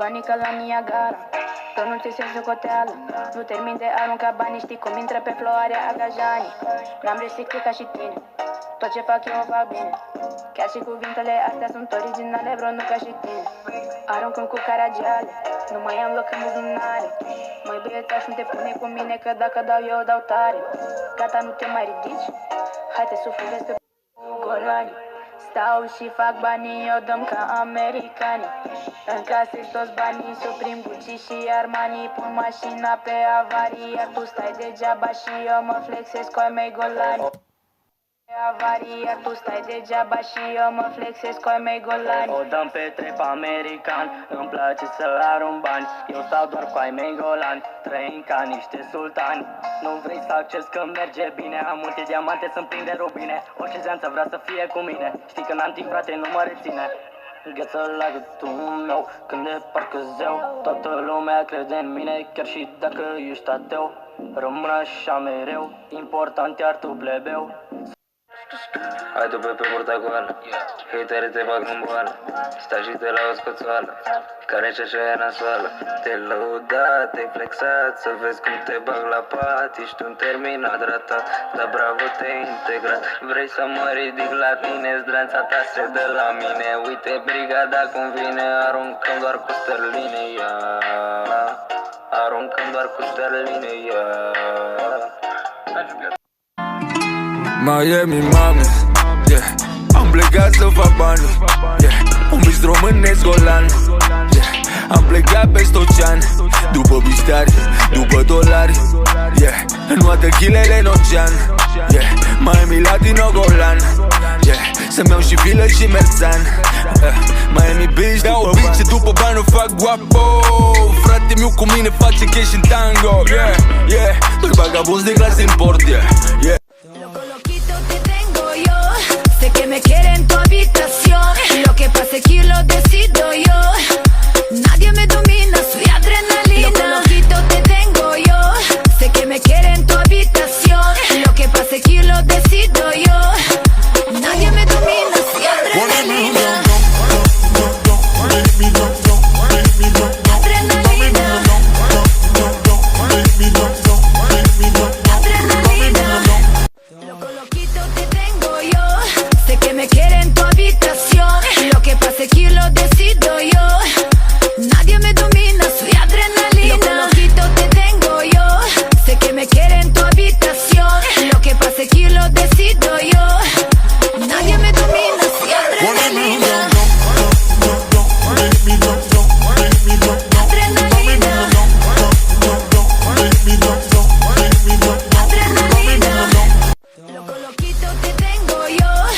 banii ca la Niagara. Tu nu ți se socoteală, nu termin de arunca banii. Știi cum intră pe floarea agajanii. N-am restricții ca și tine, tot ce fac eu o fac bine. Chiar și cuvintele astea sunt originale, bro, nu ca și tine. Aruncând cu caragiale, nu mai am loc în buzunare. Măi băiețaș, nu te pune cu mine, că dacă dau eu dau tare. Gata, nu te mai ridici, hai te sufli despre golani. Stau și fac banii, eu dăm ca americani. Încasez toți banii, Suprim, Gucci și Armani. Pun mașina pe avarii, iar tu stai degeaba și eu mă flexez cu ai mei golani. Avarii, iar tu stai degeaba și eu mă flexez cu ai mei golani. O dăm pe trep american, îmi place să arunc bani. Eu stau doar cu ai mei golani, trăim ca niște sultani. Nu vrei să acces că merge bine, am multe diamante, sunt plin de rubine. Orice zeanță vrea să fie cu mine, știi că n-am timp, frate, nu mă reține. Gheță la gâtul meu, când e parcă zeu. Toată lumea crede în mine, chiar și dacă ești ateu. Rămân așa mereu, important iar tu plebeu. Hai tu pe portacoală, haterii te bag în boală. Stai și te la o scoțoală, care și așa e nasoală. Te lăudat, te flexat, să vezi cum te bag la pat. Ești un terminat ratat, dar bravo te-ai integrat. Vrei să mă ridic la tine, zdranța ta se dă la mine. Uite brigada cum vine, aruncăm doar cu sterline, yeah. Aruncăm doar cu sterline, yeah. Miami, mami, yeah. Am plecat să fac bani, yeah. Un bis românesc golan, yeah. Am plecat peste ocean, după bistari, după dolari, yeah. Înua tequilele în ocean, yeah. Miami Latino golan, yeah. Să-mi iau și vilă și merzan, Miami Beach, dau o bice după bani o fac guapo. Frate meu cu mine face cash în tango, yeah, yeah. Doi vagabonzi de clasă import, yeah, yeah. Sé que me quiere en tu habitación. Lo que pasa aquí lo decido yo.